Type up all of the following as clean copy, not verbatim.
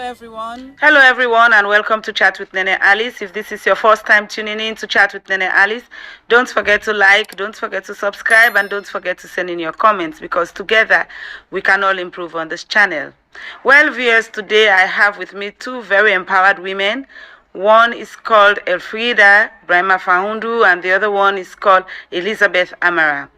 Hello, everyone, and welcome to Chat with Nene Alice. If this is your first time tuning in to Chat with Nene Alice, don't forget to like, don't forget to subscribe, and don't forget to send in your comments because together we can all improve on this channel. Well, viewers, today I have with me two very empowered women. One is called Elfrida Brima Fahundu, and the other one is called Elizabeth Amara.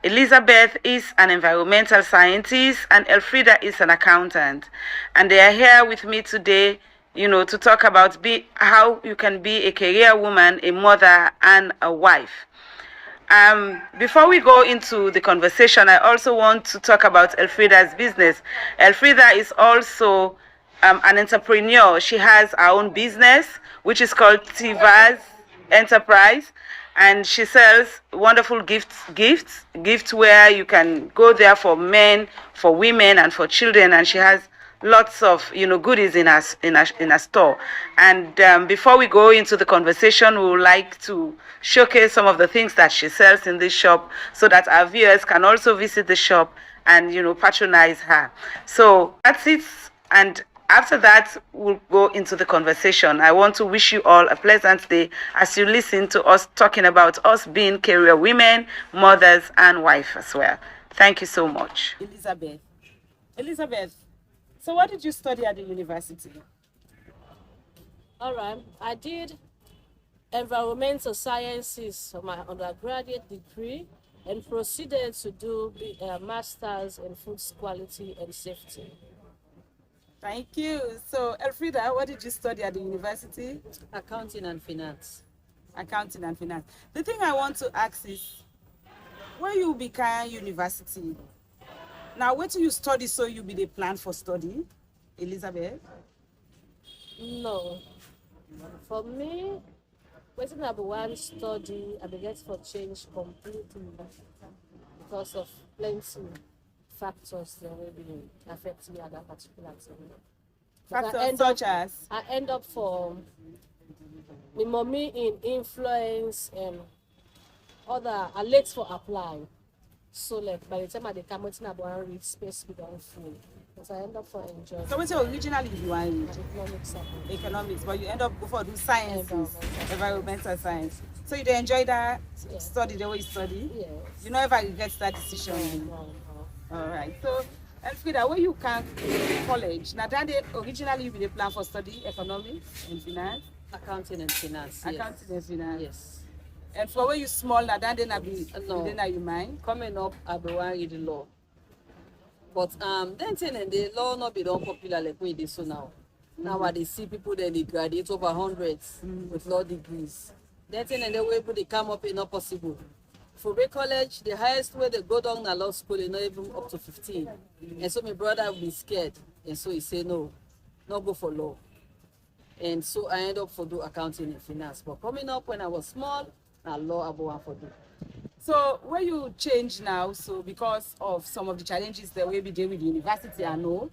Elizabeth is an environmental scientist and Elfrida is an accountant. And they are here with me today, to talk about how you can be a career woman, a mother, and a wife. Before we go into the conversation, I also want to talk about Elfrida's business. Elfrida is also an entrepreneur. She has her own business, which is called Tiva's Enterprise, and she sells wonderful gifts where you can go there for men, for women, and for children. And she has lots of goodies in her store. And before we go into the conversation, we would like to showcase some of the things that she sells in this shop so that our viewers can also visit the shop and patronize her. So that's it. And after that, we'll go into the conversation. I want to wish you all a pleasant day as you listen to us talking about us being career women, mothers, and wives as well. Thank you so much. Elizabeth, so what did you study at the university? All right, I did environmental sciences for my undergraduate degree and proceeded to do a master's in food quality and safety. Thank you. So, Elfrida, what did you study at the university? Accounting and finance. Accounting and finance. The thing I want to ask is, when you become university, now what do you study so you be the plan for study, Elizabeth? No. For me, waiting at one study, I began for change completely because of plenty factors that will be affect me at that particular time. Factors such as? I end up for my mommy in influence and other, I late for apply. So like by the time I come out I want read space with on full. Because I end up for enjoy. So what's originally you want economics, economics, but you end up go for do sciences, environmental science. So you enjoy that study the way you study? Yes. You never regret that decision? No. All right. So, Elfrida, when you come to college, now that originally you be the plan for study economics and finance? Accounting and finance. Accounting and finance. Yes. And for when you small, now that then be within you mind? Coming up, I be one read the law. But then the law not be done popular like we do so now. Now they see people then they graduate over hundreds with law degrees. Then the way people they come up is not possible. For Bay College, the highest way they go down to law school is not even up to 15. And so my brother will be scared. And so he said, no, not go for law. And so I ended up for do accounting and finance. But coming up when I was small, now law I want for do. So when you change now, so because of some of the challenges that we be doing with the university, I know,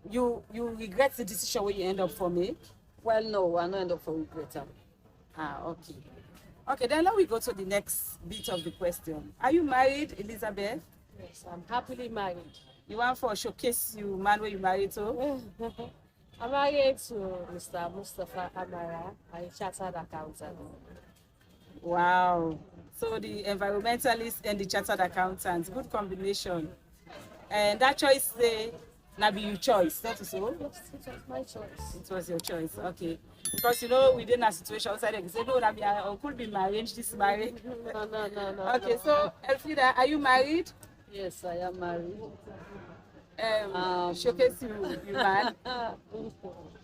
you regret the decision where you end up for me? Well, no, I don't end up for regret. Okay. Okay, then let me go to the next bit of the question. Are you married, Elizabeth? Yes, I'm happily married. You want for showcase you man where you married to? I'm married to Mr. Mustafa Amara, a chartered accountant. Wow. So the environmentalist and the chartered accountant, good combination. And that choice now be your choice, not so? Yes, it was my choice. It was your choice, okay. Because within a situation outside, they say, no, I could be arranged this marriage. No. Okay, so Elfrida, are you married? Yes, I am married. Showcase you man.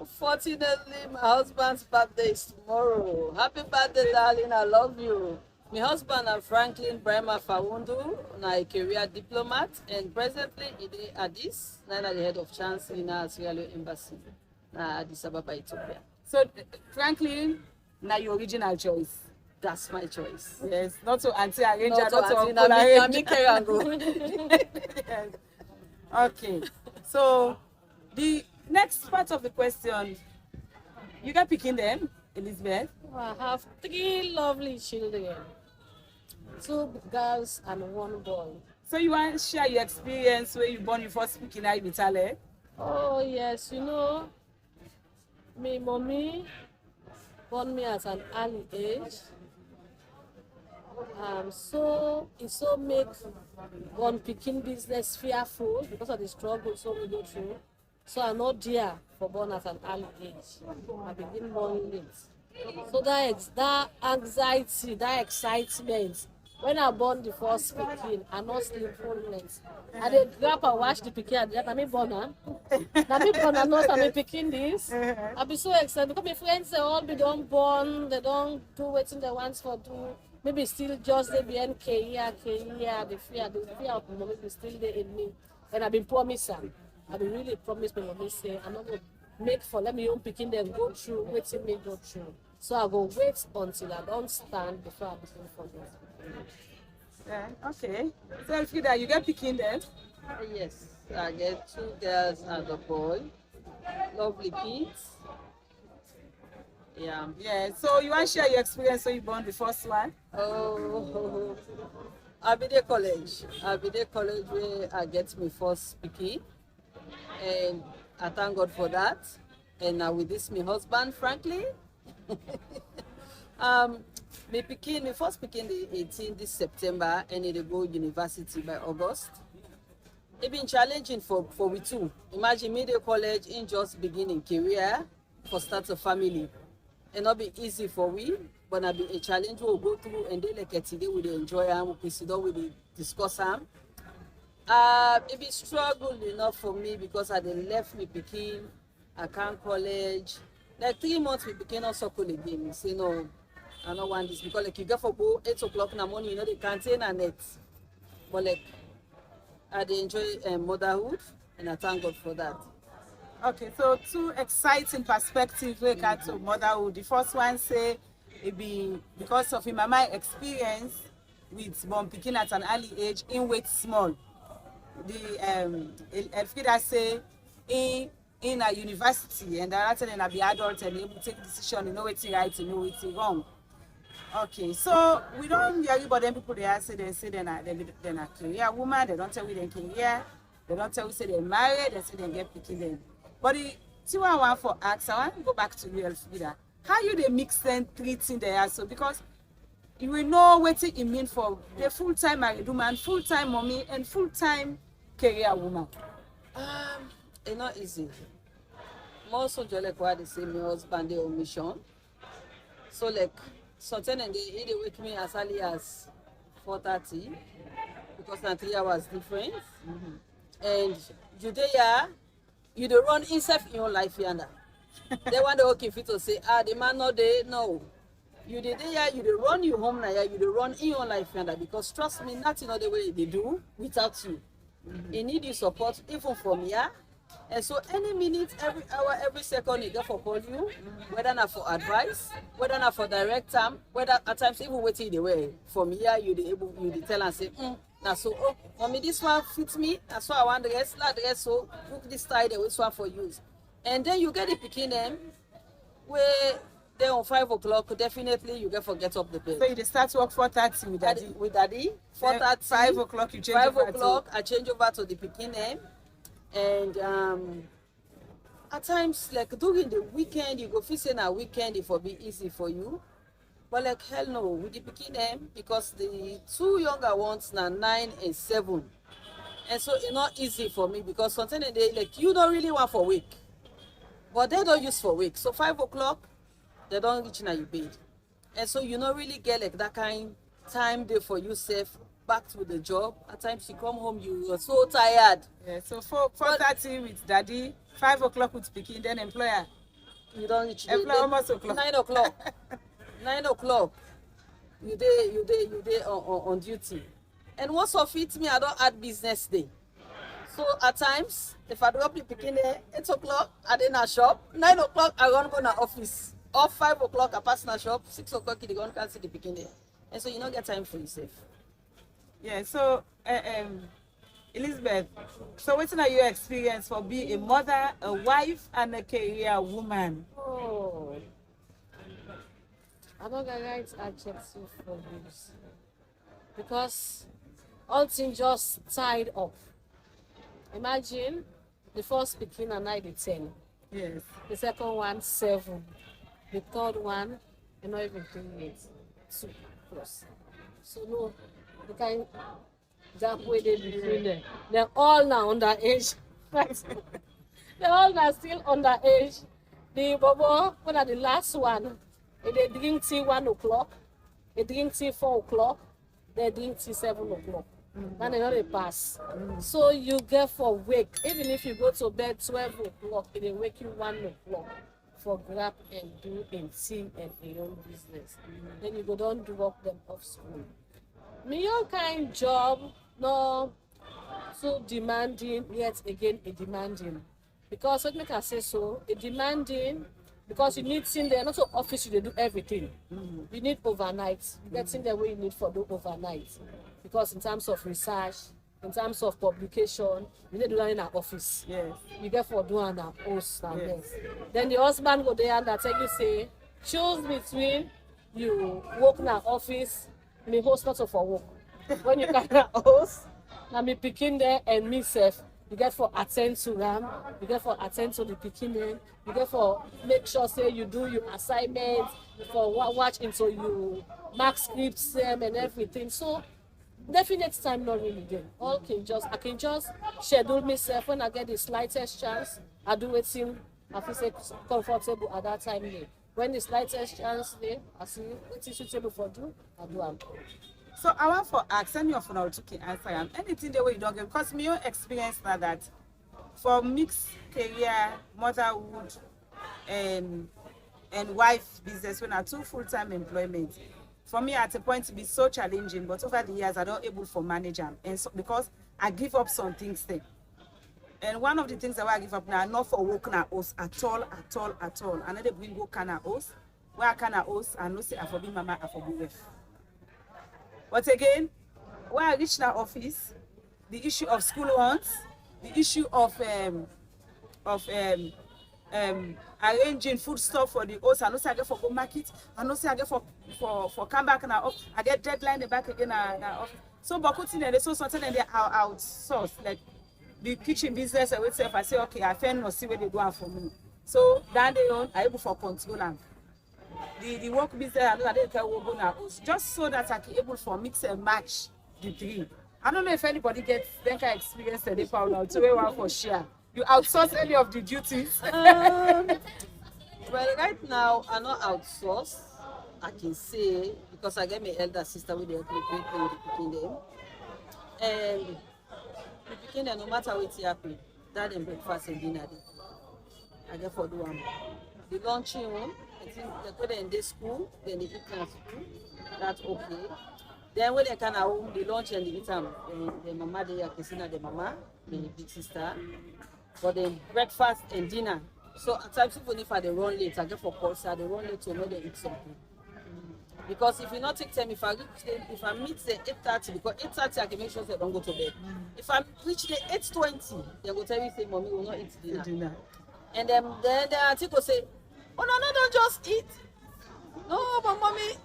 Fortunately, my husband's birthday is tomorrow. Happy birthday, darling. I love you. My husband is Franklin Brima Fahundu, a career diplomat, and presently he is Addis, now the head of Chancellor in our Sierra Leone Embassy, Addis Ababa, Ethiopia. So, Franklin, now your original choice. That's my choice. Yes, not to anti-arranger, not to uncle-arranger. Yes. Okay, so the next part of the question, you got picking them, Elizabeth? I have 3 lovely children, 2 girls and 1 boy. So you want to share your experience where you born, you first speaking Italian? Oh yes, Me mommy born me at an early age. So it so make one picking business fearful because of the struggle so we go through. So I'm not there for born at an early age. I begin born late. So that anxiety, that excitement, when I born the first pikin, I not sleep full night. I dey grab and watch the pikin and na me born am. Na me born am not I me pikin this. I be so excited because my friends they all be done born, they don't do wetin they want for do. Maybe still just they be career, the fear of my maybe still there in me. And I been promise am. I been really promise my mommy say I'm not gonna make for let me own picking them go through, waiting me go through. So I go wait until I don't stand before I begin for this. Yeah, okay. So Elfrida, you get picking then? Yes, I get 2 girls and a boy. Lovely kids. Yeah. Yeah. So you want to share your experience when you born the first one? Oh, I be there college. I be there college where I get my first speaking, and I thank God for that. And now with this, my husband, frankly, um, my first speaking the 18th this September, and it go university by August. It been challenging for we too. Imagine media college in just beginning career for start a family. It not be easy for we, but it be a challenge we'll go through and then like today we enjoy them, we sit down, we discuss them. It be struggle enough for me because I then left me picking, I can't college. Like 3 months we became on circle again. Say no, I don't want this because like you get for go 8 o'clock in the morning, you know they contain a net. But like I dey enjoy motherhood and I thank God for that. Okay, so two exciting perspectives we got to motherhood. The first one say it be because of him mama experience with born picking at an early age in weight small. The Elfrida say in a university and that and be adult and able to take decision, you know what's right, you know what's wrong. Okay, so we don't hear you, but then people they say they're not career woman, they don't tell you they're career, they don't tell you say they're married, they say they get picking them. But the two I want for ask, I want to go back to real Elfrida. How you they mix them treating there so because you will know what it mean for the full-time married woman, full-time mommy, and full-time career woman. It's not easy. Most of like what they say my husband they on mission. So like sometimes they wake me as early as 4:30 because na 3 hours difference. And you there, you dey run inside in your life yonder. They want to okay fit to say the man no dey no. You dey there, you dey run you home now, you dey run in your life yonder because trust me, nothing other way they do without you. You need your support even from here. And so any minute, every hour, every second you get for call you, whether not for advice, whether not for direct time, whether at times even waiting the way from here you dey able you dey tell and say, now so oh mommy this one fits me, that's why I want the rest, that dress so book this style which one for use. And then you get the picking them where they on 5 o'clock, definitely you get for get up the bed. So you dey start work 4:30 with daddy. With daddy, 4:30. 5 o'clock you change 5 over o'clock I change over to the picking them. And at times like during the weekend you go feel say na weekend it will be easy for you. But like hell no, with the picking them because the 2 younger ones now 9 and 7. And so it's not easy for me because sometimes they like you don't really want for week. But they don't use for week. So 5 o'clock they don't reach now your bed. And so you don't really get like that kind time there for yourself back to the job. At times you come home, you are so tired. Yeah, so 4:30 with daddy, 5 o'clock with picking, then employer. You don't reach Employer almost o'clock. 9 o'clock. 9 o'clock. You day on duty. And once of it me, I don't add business day. So at times, if I drop the picking there, 8 o'clock, I did not shop. 9 o'clock, I run go to office. Or 5 o'clock, I pass na shop. 6 o'clock, you go and see the picking there. And so you don't get time for yourself. Yeah, so Elizabeth, so what's your experience for being a mother, a wife, and a career woman? Oh, I'm not gonna write adjective for this because all things just tied up. Imagine the first speaking and I the 10. Yes. The second one, 7. The third one, you're not even doing it. 2 plus. So no, the kind gap where they between them. They're all now underage. Right? They're all now still underage. The bobo, one are the last one. They drink till 1 o'clock. They drink till 4 o'clock. They drink till 7 o'clock. Then they know they pass. So you get for wake. Even if you go to bed 12 o'clock, they wake you 1 o'clock for grab and do in tea and your own business. Then you go down drop them off school. Me your kind job, no so demanding, yet again a demanding. Because what make I say so, a demanding because you need in there, not so office you dey do everything. You need overnight. You get in there where you need for do overnight. Because in terms of research, in terms of publication, you need to do that in an office. Yes. You get for doing an host and Yes. then the husband go there and tell you say, choose between you work in an office, me host not for work. When you can host, now me picking there and me self, you get for attend to them, you get for attend to the picking them, you get for make sure say you do your assignments, for watch into you mark scripts them and everything. So definite time not really there. I can just schedule myself when I get the slightest chance. I do it till I feel say comfortable at that time there. When the slightest chance there, I see it is suitable for do, I do am. So I want for ask, send me your phone, I'll take answer. Anything the way you don't get, because me your experience now that for mixed career, motherhood, and wife business when I two full-time employment. For me at a point to be so challenging, but over the years I don't able to manage them. And so because I give up some things there. And one of the things that I give up now, not for working at us at all. I know they bring work at us. Where I can at us, I know say I for be mama, I for be wife. But again, when I reach that office, the issue of school runs, the issue of arranging food stuff for the host, I know say I get for go market, I know say I get for come back now. I get deadline the back again na office. So but putting they so something and they outsource like the kitchen business I would say if I say okay, I find no see where they do for me. So that they own I able for control and the work business I know they tell go now just so that I can able for mix and match the three. I don't know if anybody gets that kind of experience that they found out. So we want for share. You outsource any of the duties? Well, right now I not outsource. I can say because I get my elder sister with the help me with the picking them, and the picking them no matter what happen, that and breakfast and dinner. I get for do one. The lunching one, I think they put them in the school, then they eat at school. That's okay. Then when they come at home, the lunch and the eat them. The mama they are kissing the mama, the big sister. But then breakfast and dinner. So at times even if I they run late, I get for course, I they run late to know they eat something. Because if you not take time, if I meet the 8:30, because 8:30 I can make sure they don't go to bed. If I reach the 8:20, they go tell me say mommy will not eat dinner. And then the auntie go say, oh no, don't just eat. No, but mommy.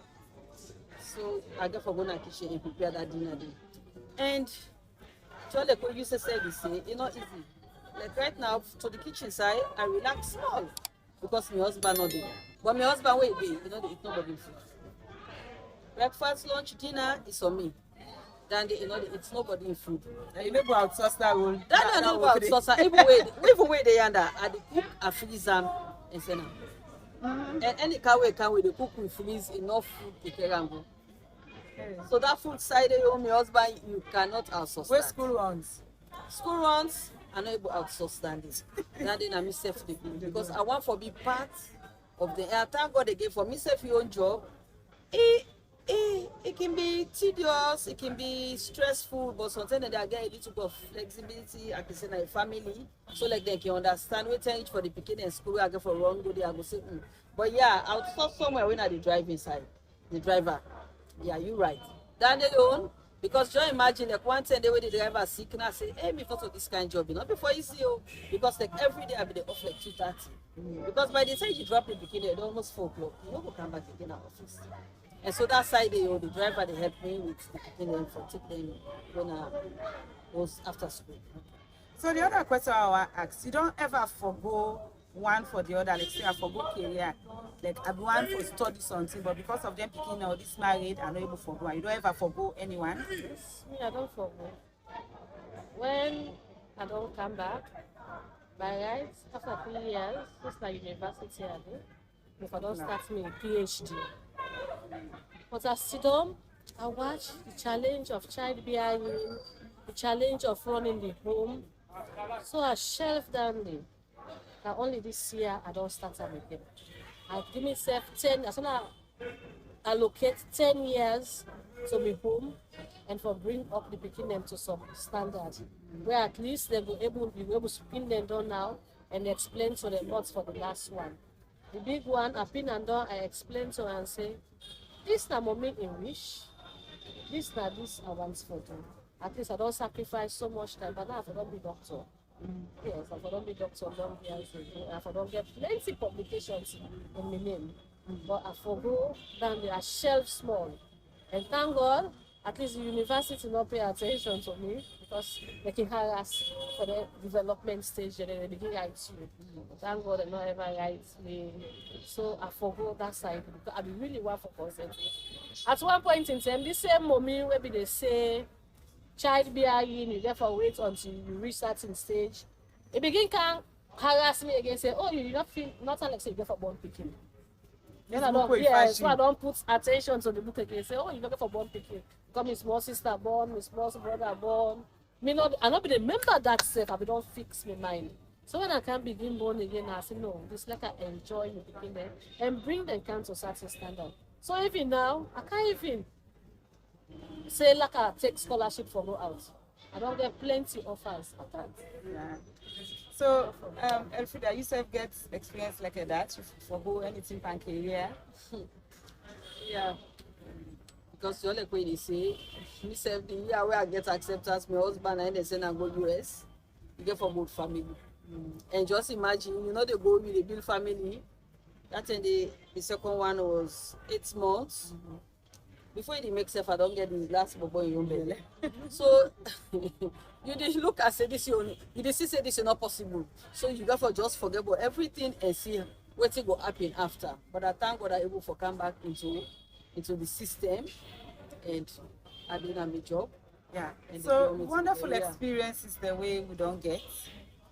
So I get for go to the kitchen and prepare that dinner day. And so like what you say this it's not easy. Like right now to the kitchen side, I relax small because my husband not there. But my husband wait there, it's nobody food. Breakfast, lunch, dinner is on me. Then it's nobody in food. And you never outsource that role. That not about sauce. Even way they under, I dey cook, I freeze them and send them. And any can we they cook with freeze enough food to carry and go. So that food side of my husband, you cannot outsource. Where that. school runs? School runs, I'm not able to outsource that. That I myself to do because I want to be part of the. I thank God again for myself your own job. It can be tedious, it can be stressful, but sometimes they get a little bit of flexibility. I can say like family, so like they can understand. We tell each for the picking and school. I go for wrong go there. I go say, But yeah, outsource somewhere when I the drive inside, the driver. Yeah, you right. That alone, because just imagine like one time they way the driver sick and I say, hey, because of this kind of job, not before you see you, because like every day I be off like 2:30. Because by the time you drop the picking, it's almost 4 o'clock. You don't go come back again at office. And so that side, the driver, they help me with the picking them for take them when I was after school. So the other question I want to ask, you don't ever forgo one for the other, like say I for go career, like I be one for study something, but because of them picking all this married, I'm not able to forgo. You don't ever forgo anyone. Yes, me, I don't forget. When I don't come back, by right, after 3 years, just like university I do, if I don't start me a PhD. But I sit down, I watch the challenge of childbearing, the challenge of running the home. So I shelf down the. Now only this year I don't start them again. I give myself 10, as soon as I allocate 10 years to be home and for bring up the picking them to some standard. Where at least they will be able to pin them down now and explain to them what's for the last one. The big one, I pin and down, I explain to her and say, this na mommy in wish, this na this I want for them. At least I don't sacrifice so much time, but now I don't be doctor. Yes, if I don't be doctor long years ago, if I don't get plenty publications in my name, but I forgo down there, I shelf small. And thank God, at least the university not pay attention to me because they can harass for the development stage and then they begin write you. Thank God they not ever write me. So I forgo that side because I be really want for concentrate. At one point in time, this same moment where they say childbearing, you therefore wait until you reach certain stage. It begin can harass me again, say, oh, you not feel not like say you get for born picking. Then I don't, yeah, so I don't put attention to the book again. Say, oh, you get for born picking. Because my small sister born, my small brother born. Me not, I not be remember that self. I be don't fix my mind. So when I can begin born again, I say no, this like I enjoy me picking them and bring them down to certain standard. So even now, I can't even say like I take scholarship for go out. I don't get plenty offers. I can't. Yeah. So, Elfrida, you self get experience like that? You forgo anything pan career? Yeah. Because you like when they say, me self the year where I get acceptance, my husband and they say I go US, you get for both family. And just imagine, you know, they go with the build family. That time the second one was 8 months. Before it makes sense, I don't get the last boy in your belly. So you did look and say this, you did see say this is not possible. So you got for just forget about everything and see what will happen after. But I thank God I'm able to come back into the system and I did my job. Yeah. So wonderful experience is the way we don't get.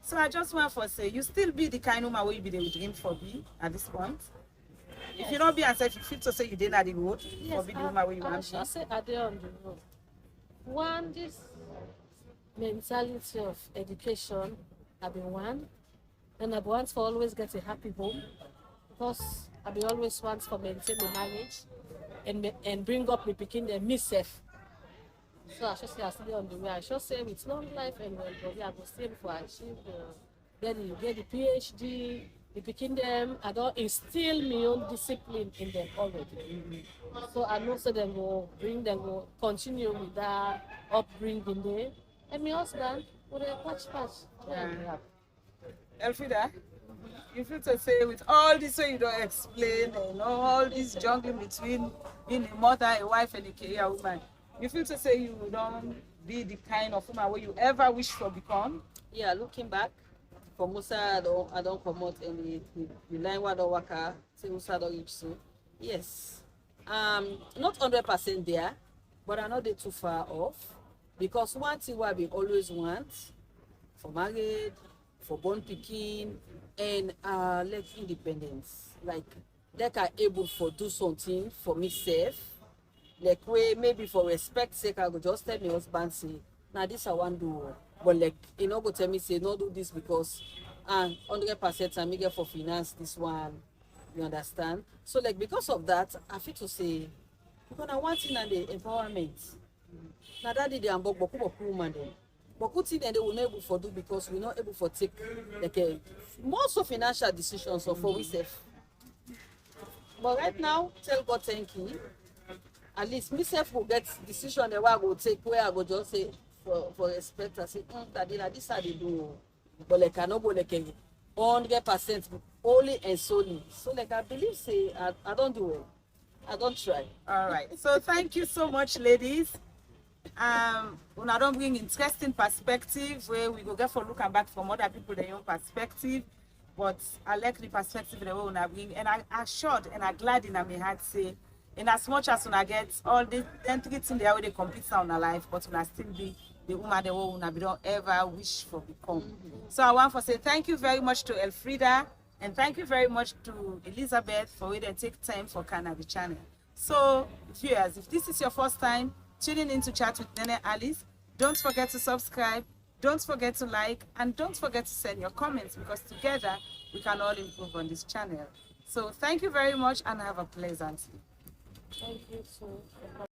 So I just want to say, you still be the kind of woman where you be the dream for me at this point. Yes. If you don't be yourself, you feel to say you didn't at the road, yes, for be the woman where you want to be. I say I did on the road. One, this mentality of education, I've been one. And I want to always get a happy home. Because I be always want to maintain my marriage and bring up my picking them myself. So I should say I stay on the way. I should say with long life and well, I will stay before I achieve get the PhD. The picking them, I don't instill my own discipline in them already. So I know so them will continue with that upbringing there. And my husband will patch. Yeah. Elfrida, you feel to say with all this way you don't explain and all this juggling between being a mother, a wife, and a career woman, you feel to say you don't be the kind of woman where you ever wish to become? Yeah, looking back, for Musa, I don't promote any the line where I don't work out, say Musa don't reach so. Yes. Not 100% there, but I'm not too far off. Because one thing what I always want for married, for born picking, and like independence. Like I able to do something for myself. Like way maybe for respect sake, I go just tell my husband say, now this I want to do. But like you know, go tell me say no do this because 100% I get for finance this one. You understand? So like because of that, I feel to say because I want in the empowerment. Now that did the boku woman then. But good thing they will not able to do because we're not able to take like most of financial decisions for ourselves. But right now, tell God thank you. At least myself will get decision the way I go take where I go just say for respect. I say, that this how they do. But like I not go like 100% only and solely. So like I believe say I don't do it. I don't try. All right. So thank you so much, ladies. When I don't bring interesting perspective where we go get for looking back from other people their own perspective. but I like the perspective the way una bring, and I assured and I glad in my heart say, in as much as una get all the three things there where they compete on our life, but una still be the woman the way una be don't ever wish for become. So I want to say thank you very much to Elfrida, and thank you very much to Elizabeth for waiting take time for Canada channel. So viewers, if this is your first time tuning in to Chat with Nene Alice, don't forget to subscribe, don't forget to like, and don't forget to send your comments, because together we can all improve on this channel. So thank you very much and have a pleasant day. Thank you so